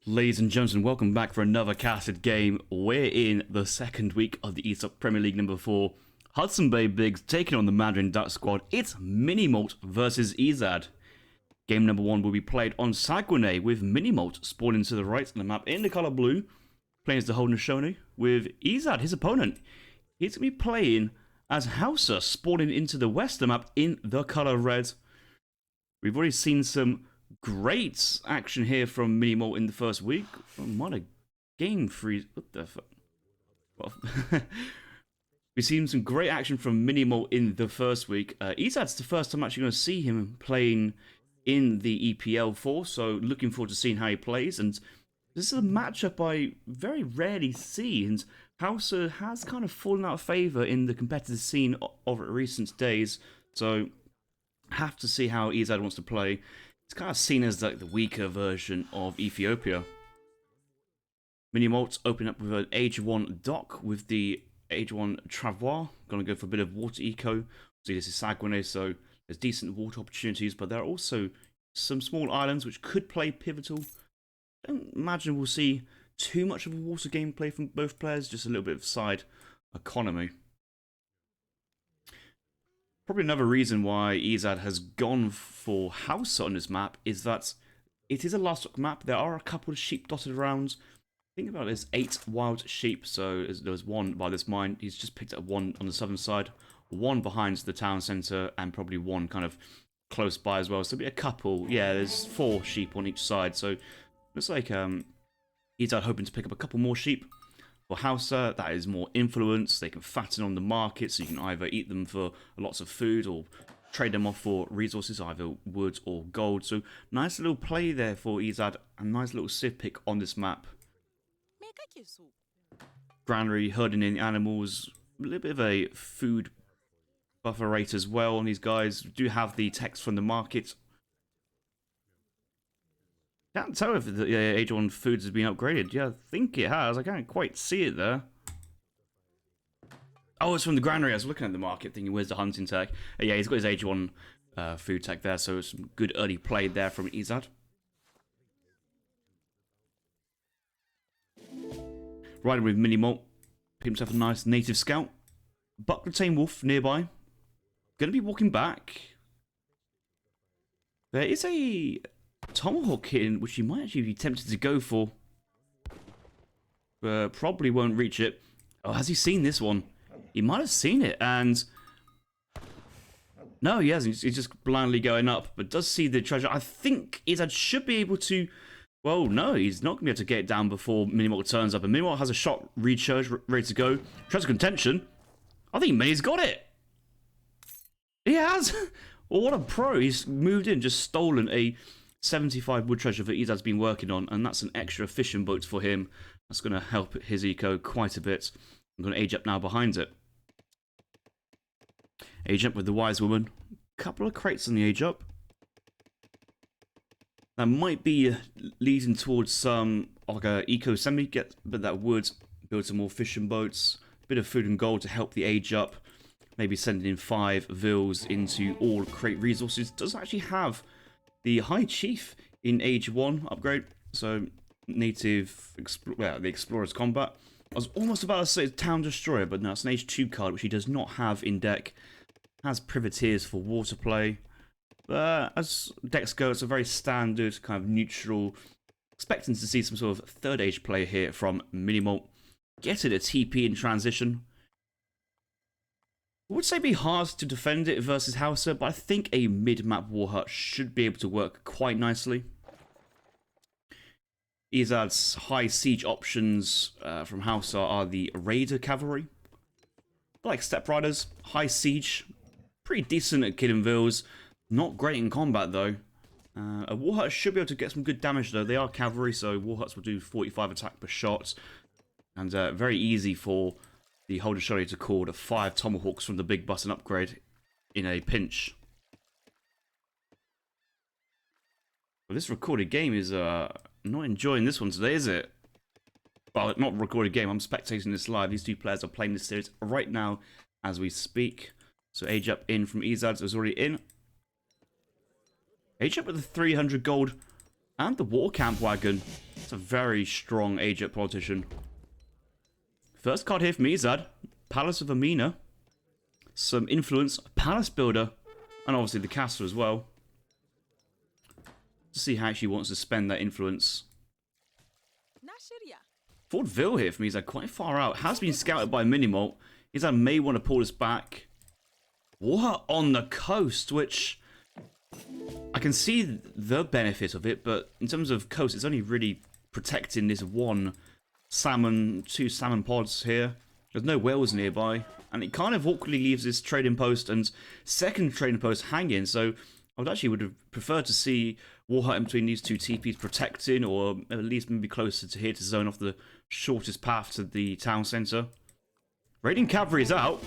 Ladies and gentlemen, welcome back for another casted game. We're in the second week of the Esoc Premier League number 4. Hudson Bay Bigs taking on the Mandarin Duck squad. It's Minimalt versus Ezad. Game number 1 will be played on Saguenay with Minimalt spawning to the right on the map in the colour blue, playing as the Haudenosaunee, with Ezad, his opponent. He's going to be playing as Hausa, spawning into the west of the map in the colour red. We've already seen some great action here from Minimalt in the first week. What a game freeze. What the fuck? Well, we've seen some great action from Minimalt in the first week. Ezad's the first time I'm actually going to see him playing in the EPL 4, so looking forward to seeing how he plays. And this is a matchup I very rarely see, and Hausa has kind of fallen out of favour in the competitive scene of recent days, so have to see how Ezad wants to play. It's kind of seen as like the weaker version of Ethiopia. Minimalt opening up with an Age 1 dock with the Age 1 Travois. Going to go for a bit of water eco. See, this is Saguenay, so there's decent water opportunities, but there are also some small islands which could play pivotal. Don't imagine we'll see too much of a water gameplay from both players, just a little bit of side economy. Probably another reason why Ezad has gone for Hausa on this map is that it is a last stock map. There are a couple of sheep dotted around. Think about it, there's 8 wild sheep, so there's one by this mine. He's just picked up one on the southern side, one behind the town centre, and probably one kind of close by as well. So there'll be a couple. Yeah, there's 4 sheep on each side. So looks like Ezad hoping to pick up a couple more sheep. For Hausa, that is more influence. They can fatten on the market, so you can either eat them for lots of food or trade them off for resources, either wood or gold. So nice little play there for Ezad, a nice little civ pick on this map. Granary herding in animals, a little bit of a food buffer rate as well on these guys. Do have the text from the market. Can't tell if the Age 1 foods has been upgraded. Yeah, I think it has. I can't quite see it there. Oh, it's from the granary. I was looking at the market thinking, where's the hunting tag? Yeah, he's got his Age 1 food tag there, so some good early play there from Ezad. Riding with Minimalt. Picked himself a nice native scout. Buck the tame wolf nearby. Gonna be walking back. There is a tomahawk hitting, which he might actually be tempted to go for. But probably won't reach it. Oh, has he seen this one? He might have seen it, and no, he hasn't. He's just blindly going up, but does see the treasure. I think Ezad should be able to. Well, no, he's not going to be able to get it down before Minimalt turns up. And Minimalt has a shot recharge, ready to go. Treasure contention. I think Mini's got it. He has. Well, what a pro. He's moved in, just stolen a 75 wood treasure that Ezad's been working on, and that's an extra fishing boat for him. That's going to help his eco quite a bit. I'm going to age up now behind it. Age up with the wise woman. Couple of crates on the age up. That might be leading towards some like a eco semi, but that would build some more fishing boats. A bit of food and gold to help the age up. Maybe sending in 5 vils into all crate resources. Does actually have the High Chief in Age 1 upgrade. So native, the Explorer's Combat. I was almost about to say Town Destroyer, but no, it's an Age 2 card which he does not have in deck. Has Privateers for water play. As decks go, it's a very standard, kind of neutral. Expecting to see some sort of third age play here from Minimalt. Get it a TP in transition. I would say it'd be hard to defend it versus Hausa, but I think a mid-map war hut should be able to work quite nicely. Ezad's high siege options from Hausa are the Raider Cavalry. They're like Step Riders, high siege, pretty decent at killing vills. Not great in combat though. A war hut should be able to get some good damage though. They are cavalry, so war huts will do 45 attack per shot. And very easy for the Haudenosaunee to call 5 tomahawks from the big button upgrade in a pinch. Well, this recorded game is not enjoying this one today, is it? Well, not recorded game. I'm spectating this live. These two players are playing this series right now as we speak. So age up in from Ezad is already in. Age up with the 300 gold and the water camp wagon. It's a very strong agent politician. First card here from Ezad. Palace of Amina. Some influence. Palace Builder. And obviously the castle as well. To see how she wants to spend that influence. Fort Ville here from Ezad. Quite far out. Has been scouted by Minimolt. Ezad may want to pull this back. What on the coast, which I can see the benefit of it, but in terms of coast, it's only really protecting this one salmon, 2 salmon pods here. There's no whales nearby, and it kind of awkwardly leaves this trading post and second trading post hanging. So I would have preferred to see war in between these 2 TPs protecting, or at least maybe closer to here to zone off the shortest path to the town centre. Raiding cavalry is out.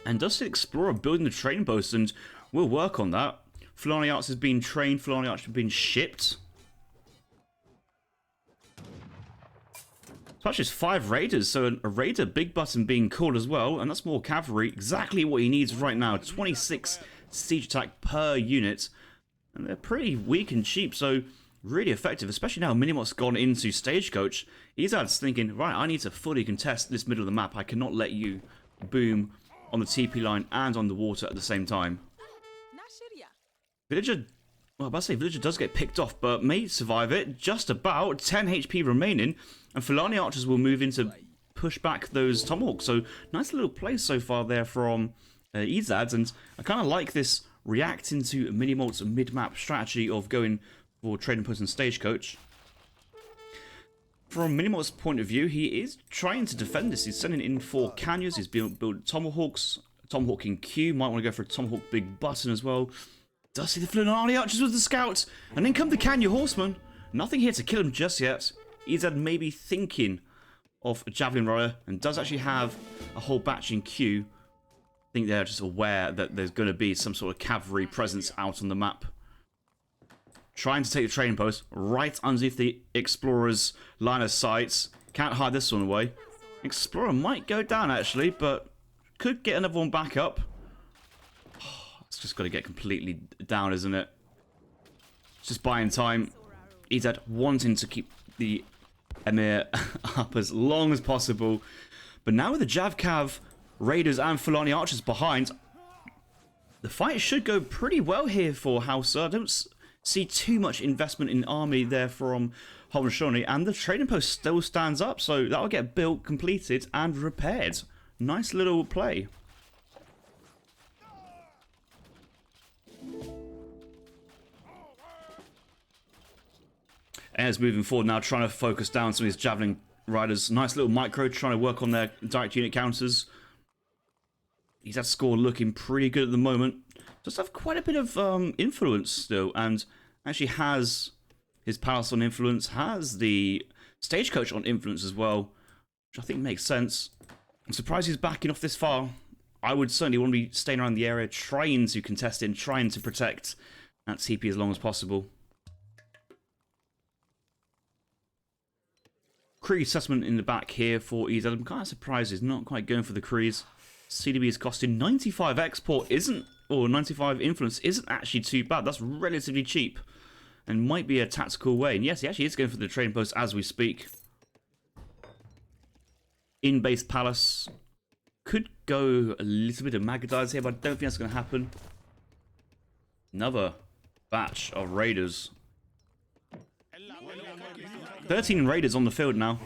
And does the Explorer building the trading post, and we'll work on that. Fulani Arts has been trained, Fulani Arts have been shipped. That's just 5 raiders, so a raider big button being called as well, and that's more cavalry, exactly what he needs right now. 26 siege attack per unit, and they're pretty weak and cheap, so really effective, especially now Minimot's gone into Stagecoach. Ezad's thinking, right, I need to fully contest this middle of the map, I cannot let you boom on the TP line and on the water at the same time. Villager, well, I say Villager does get picked off, but may survive it. Just about 10 HP remaining, and Fulani Archers will move in to push back those Tomahawks. So nice little play so far there from Ezad, and I kind of like this reacting to Minimolt's mid-map strategy of going for trading post and Stagecoach. From Minimolt's point of view, he is trying to defend this. He's sending in 4 Canyons. He's building Tomahawks. Tomahawk in Q. Might want to go for a Tomahawk big button as well. Does see the Fulani Archers with the Scout. And then come the Canyon Horsemen. Nothing here to kill him just yet. Ezad may be thinking of a Javelin Rider and does actually have a whole batch in Q. I think they're just aware that there's going to be some sort of cavalry presence out on the map. Trying to take the trading post right underneath the Explorer's line of sight. Can't hide this one away. Explorer might go down actually, but could get another one back up. Oh, it's just got to get completely down, isn't it? Just buying time. Ezad wanting to keep the Emir up as long as possible. But now with the Javcav Raiders and Fulani Archers behind, the fight should go pretty well here for Hausa. I don't see too much investment in army there from Haudenosaunee, and the trading post still stands up, so that will get built, completed, and repaired. Nice little play. Air's moving forward now, trying to focus down some of these Javelin Riders. Nice little micro, trying to work on their direct unit counters. He's had score looking pretty good at the moment. Does have quite a bit of influence still, and actually has his palace on influence, has the Stagecoach on influence as well, which I think makes sense. I'm surprised he's backing off this far. I would certainly want to be staying around the area, trying to contest it, and trying to protect that TP as long as possible. Cree settlement in the back here for Ezad. I'm kind of surprised he's not quite going for the Crees. CDB is costing 95 export, or 95 influence isn't actually too bad. That's relatively cheap and might be a tactical way. And yes, he actually is going for the trading post as we speak. In-base palace could go a little bit of Magadize here, but I don't think that's going to happen. Another batch of raiders. 13 raiders on the field now.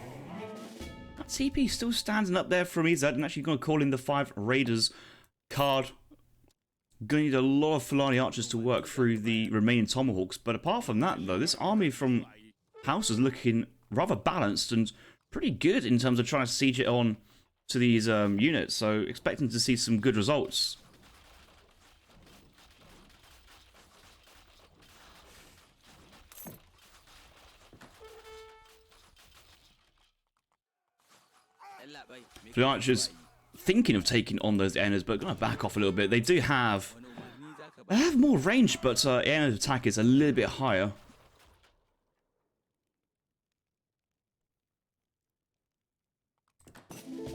That TP still standing up there from Ezad, and actually going to call in the 5 raiders card. Going to need a lot of Fulani Archers to work through the remaining Tomahawks. But apart from that, though, this army from House is looking rather balanced and pretty good in terms of trying to siege it on to these units. So expecting to see some good results. The Archers thinking of taking on those Aenas, but going to back off a little bit. They have more range, but Aena's attack is a little bit higher.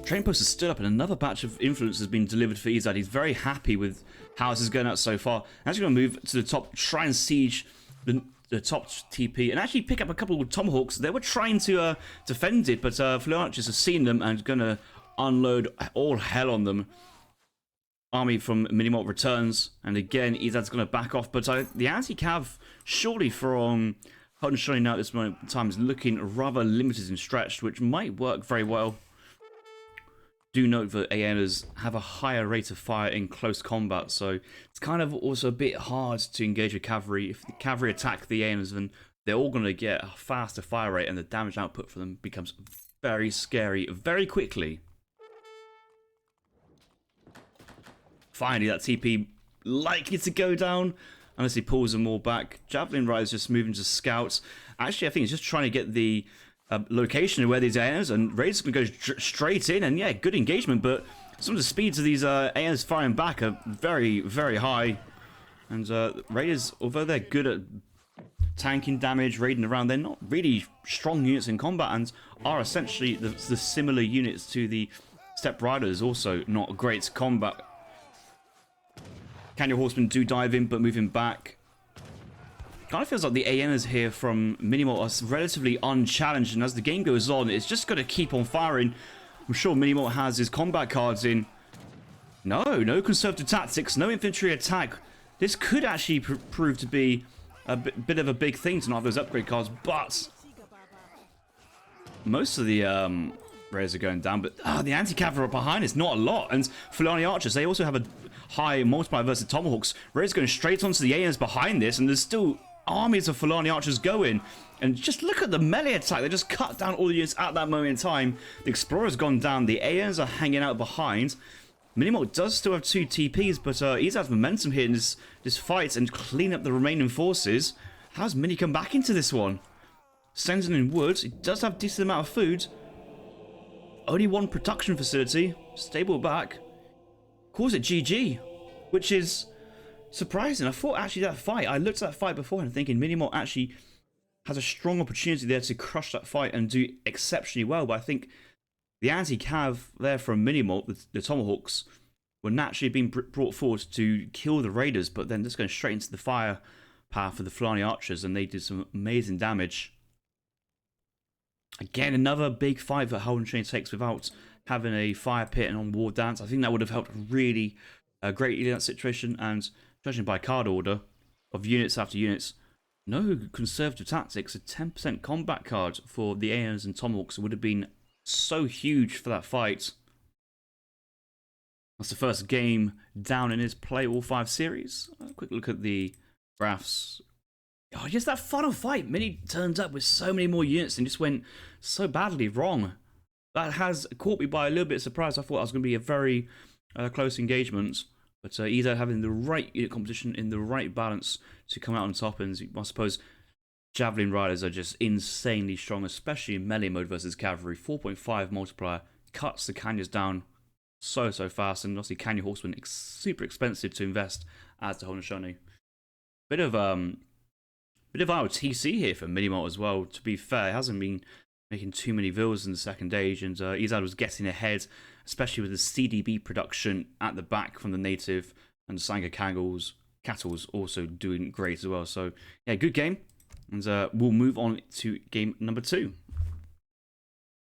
Train post is stood up, and another batch of influence has been delivered for Ezad. He's very happy with how this is going out so far. Actually going to move to the top, try and siege the the top TP and actually pick up a couple of tomahawks. They were trying to defend it, but Fleet Archers have seen them and gonna unload all hell on them. Army from Minimalt returns, and again, Ezad's gonna back off, but the anti-cav surely from hudson now at this moment in time is looking rather limited and stretched, which might work very well. Do note that Aenas have a higher rate of fire in close combat, so it's kind of also a bit hard to engage with cavalry. If the cavalry attack the Aenas, then they're all going to get a faster fire rate, and the damage output for them becomes very scary very quickly. Finally, that TP likely to go down, unless he pulls them all back. Javelin Rider's just moving to scouts. Actually, I think he's just trying to get the location of where these Aenas, and Raiders can go straight in, and yeah, good engagement, but some of the speeds of these Aenas firing back are very, very high. And Raiders, although they're good at tanking damage, raiding around, they're not really strong units in combat and are essentially the similar units to the Step Riders, also not great combat. Canyon Horsemen do dive in, but moving back. Kind of feels like the Aenas here from Minimalt are relatively unchallenged, and as the game goes on, it's just got to keep on firing. I'm sure Minimalt has his combat cards in. No conservative tactics, no infantry attack. This could actually prove to be a bit of a big thing to not have those upgrade cards, but most of the Raiders are going down, but the anti-cavalry behind is not a lot, and Fulani Archers, they also have a high multiplier versus Tomahawks. Raiders going straight onto the Aenas behind this, and there's still armies of Fulani Archers going, and just look at the melee attack. They just cut down all the units at that moment in time. The Explorer's gone down, the Aeons are hanging out behind. Minimalt does still have 2 TPs, but he's had momentum here in this fight and clean up the remaining forces. How's Mini come back into this one? Sending in wood, he does have a decent amount of food. Only 1 production facility, stable back. Calls it GG, which is surprising. I thought actually that fight, I looked at that fight before and thinking Minimalt actually has a strong opportunity there to crush that fight and do exceptionally well, but I think the anti-cav there from Minimalt, the Tomahawks, were naturally being brought forward to kill the Raiders, but then just going straight into the fire path for the Fulani Archers, and they did some amazing damage. Again, another big fight that hudson takes without having a fire pit and on war dance. I think that would have helped really greatly in that situation, and judging by card order of units after units, no conservative tactics, a 10% combat card for the Aeons and Tomahawks would have been so huge for that fight. That's the first game down in his Play All 5 series. A quick look at the graphs. Oh, just that final fight. Mini turned up with so many more units and just went so badly wrong. That has caught me by a little bit of surprise. I thought it was going to be a very close engagement. But either having the right unit competition in the right balance to come out on top, and I suppose Javelin Riders are just insanely strong, especially in melee mode versus cavalry. 4.5 multiplier cuts the Canyons down so fast, and obviously Canyon Horsemen super expensive to invest as the Haudenosaunee. Bit of ROTC here for Minimalt as well. To be fair, it hasn't been making too many vills in the second age, and Ezad was getting ahead, especially with the CDB production at the back from the native, and the Sanga Cattle's also doing great as well. So yeah, good game, and we'll move on to game number 2.